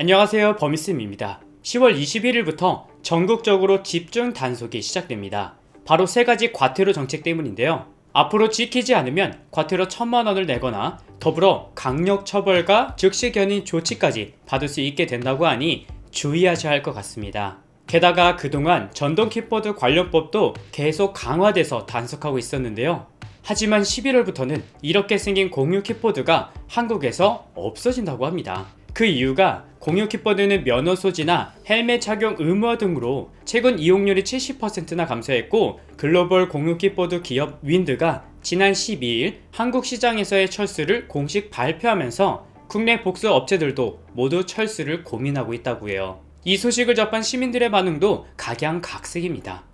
안녕하세요, 버미쌤입니다. 10월 21일부터 전국적으로 집중 단속이 시작됩니다. 바로 세 가지 과태료 정책 때문인데요. 앞으로 지키지 않으면 과태료 1,000만원을 내거나 더불어 강력 처벌과 즉시 견인 조치까지 받을 수 있게 된다고 하니 주의하셔야 할 것 같습니다. 게다가 그동안 전동 킥보드 관련법도 계속 강화돼서 단속하고 있었는데요. 하지만 11월부터는 이렇게 생긴 공유 킥보드가 한국에서 없어진다고 합니다. 그 이유가 공유 킥보드는 면허 소지나 헬멧 착용 의무화 등으로 최근 이용률이 70%나 감소했고, 글로벌 공유 킥보드 기업 윈드가 지난 12일 한국 시장에서의 철수를 공식 발표하면서 국내 복수 업체들도 모두 철수를 고민하고 있다고 해요. 이 소식을 접한 시민들의 반응도 각양각색입니다.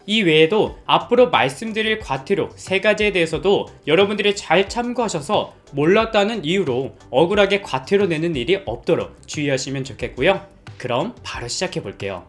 이 외에도 앞으로 말씀드릴 과태료 3가지에 대해서도 여러분들이 잘 참고하셔서 몰랐다는 이유로 억울하게 과태료 내는 일이 없도록 주의하시면 좋겠고요. 그럼 바로 시작해 볼게요.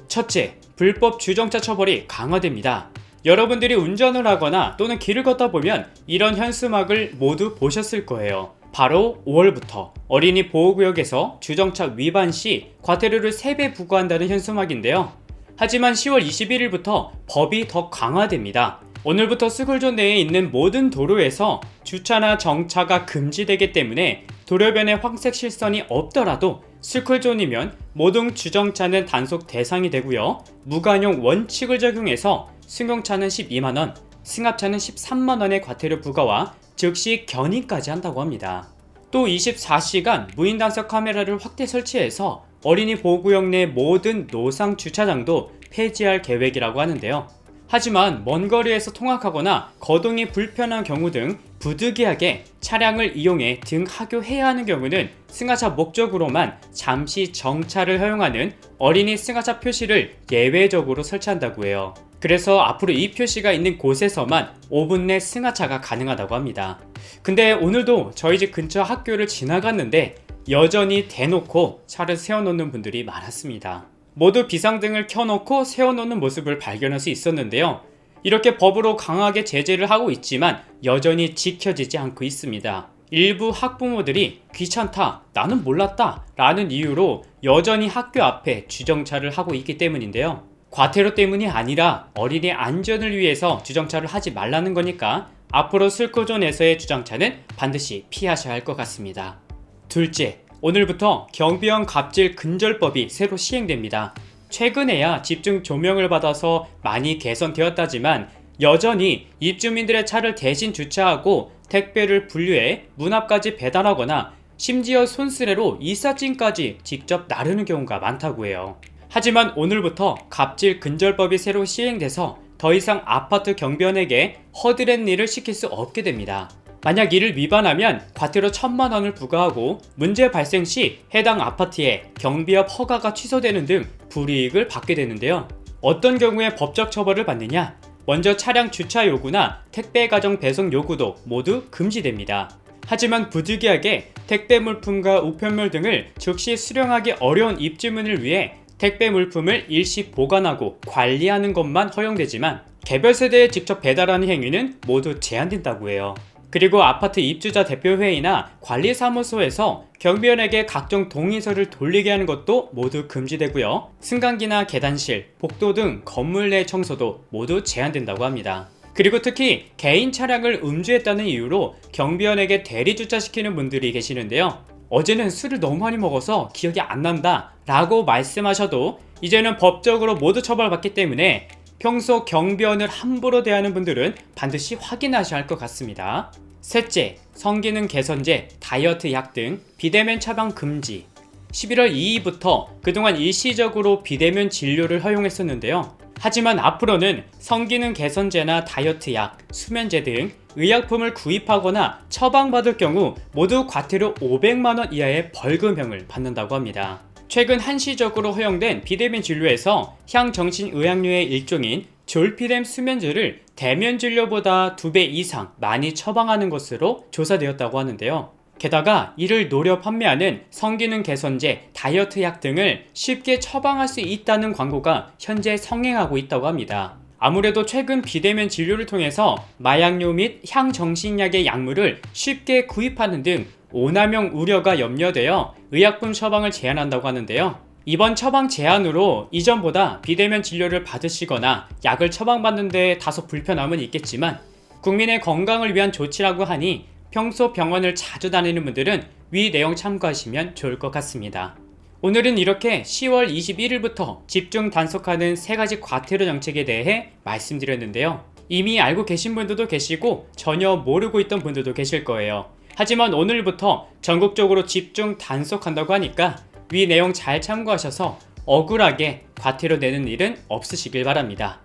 첫째, 불법 주정차 처벌이 강화됩니다. 여러분들이 운전을 하거나 또는 길을 걷다 보면 이런 현수막을 모두 보셨을 거예요. 바로 5월부터 어린이 보호구역에서 주정차 위반 시 과태료를 3배 부과한다는 현수막인데요. 하지만 10월 21일부터 법이 더 강화됩니다. 오늘부터 스쿨존 내에 있는 모든 도로에서 주차나 정차가 금지되기 때문에 도로변에 황색 실선이 없더라도 스쿨존이면 모든 주정차는 단속 대상이 되고요. 무관용 원칙을 적용해서 승용차는 12만원, 승합차는 13만원의 과태료 부과와 즉시 견인까지 한다고 합니다. 또 24시간 무인 단속 카메라를 확대 설치해서 어린이 보호구역 내 모든 노상 주차장도 폐지할 계획이라고 하는데요. 하지만 먼 거리에서 통학하거나 거동이 불편한 경우 등 부득이하게 차량을 이용해 등하교해야 하는 경우는 승하차 목적으로만 잠시 정차를 허용하는 어린이 승하차 표시를 예외적으로 설치한다고 해요. 그래서 앞으로 이 표시가 있는 곳에서만 5분 내 승하차가 가능하다고 합니다. 근데 오늘도 저희 집 근처 학교를 지나갔는데 여전히 대놓고 차를 세워놓는 분들이 많았습니다. 모두 비상등을 켜놓고 세워놓는 모습을 발견할 수 있었는데요. 이렇게 법으로 강하게 제재를 하고 있지만 여전히 지켜지지 않고 있습니다. 일부 학부모들이 귀찮다, 나는 몰랐다 라는 이유로 여전히 학교 앞에 주정차를 하고 있기 때문인데요. 과태료 때문이 아니라 어린이 안전을 위해서 주정차를 하지 말라는 거니까 앞으로 스쿨존에서의 주정차는 반드시 피하셔야 할 것 같습니다. 둘째, 오늘부터 경비원 갑질 근절법이 새로 시행됩니다. 최근에야 집중 조명을 받아서 많이 개선되었다지만 여전히 입주민들의 차를 대신 주차하고 택배를 분류해 문 앞까지 배달하거나 심지어 손수레로 이삿짐까지 직접 나르는 경우가 많다고 해요. 하지만 오늘부터 갑질 근절법이 새로 시행돼서 더 이상 아파트 경비원에게 허드렛 일을 시킬 수 없게 됩니다. 만약 이를 위반하면 과태료 1,000만원을 부과하고 문제 발생 시 해당 아파트에 경비업 허가가 취소되는 등 불이익을 받게 되는데요. 어떤 경우에 법적 처벌을 받느냐? 먼저 차량 주차 요구나 택배 가정 배송 요구도 모두 금지됩니다. 하지만 부득이하게 택배 물품과 우편물 등을 즉시 수령하기 어려운 입주민을 위해 택배 물품을 일시 보관하고 관리하는 것만 허용되지만 개별 세대에 직접 배달하는 행위는 모두 제한된다고 해요. 그리고 아파트 입주자 대표회의나 관리사무소에서 경비원에게 각종 동의서를 돌리게 하는 것도 모두 금지되고요. 승강기나 계단실, 복도 등 건물 내 청소도 모두 제한된다고 합니다. 그리고 특히 개인 차량을 음주했다는 이유로 경비원에게 대리주차시키는 분들이 계시는데요. 어제는 술을 너무 많이 먹어서 기억이 안 난다 라고 말씀하셔도 이제는 법적으로 모두 처벌받기 때문에 평소 경비원을 함부로 대하는 분들은 반드시 확인하셔야 할 것 같습니다. 셋째, 성기능 개선제, 다이어트 약 등 비대면 처방 금지. 11월 2일부터 그동안 일시적으로 비대면 진료를 허용했었는데요. 하지만 앞으로는 성기능 개선제나 다이어트 약, 수면제 등 의약품을 구입하거나 처방받을 경우 모두 과태료 500만원 이하의 벌금형을 받는다고 합니다. 최근 한시적으로 허용된 비대면 진료에서 향정신의학류의 일종인 졸피뎀 수면제를 대면 진료보다 2배 이상 많이 처방하는 것으로 조사되었다고 하는데요. 게다가 이를 노려 판매하는 성기능 개선제, 다이어트 약 등을 쉽게 처방할 수 있다는 광고가 현재 성행하고 있다고 합니다. 아무래도 최근 비대면 진료를 통해서 마약류 및 향정신약의 약물을 쉽게 구입하는 등 오남용 우려가 염려되어 의약품 처방을 제한한다고 하는데요. 이번 처방 제한으로 이전보다 비대면 진료를 받으시거나 약을 처방받는 데 다소 불편함은 있겠지만 국민의 건강을 위한 조치라고 하니 평소 병원을 자주 다니는 분들은 위 내용 참고하시면 좋을 것 같습니다. 오늘은 이렇게 10월 21일부터 집중 단속하는 3가지 과태료 정책에 대해 말씀드렸는데요. 이미 알고 계신 분들도 계시고 전혀 모르고 있던 분들도 계실 거예요. 하지만 오늘부터 전국적으로 집중 단속한다고 하니까 위 내용 잘 참고하셔서 억울하게 과태료 내는 일은 없으시길 바랍니다.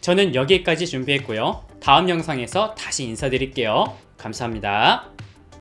저는 여기까지 준비했고요. 다음 영상에서 다시 인사드릴게요. 감사합니다.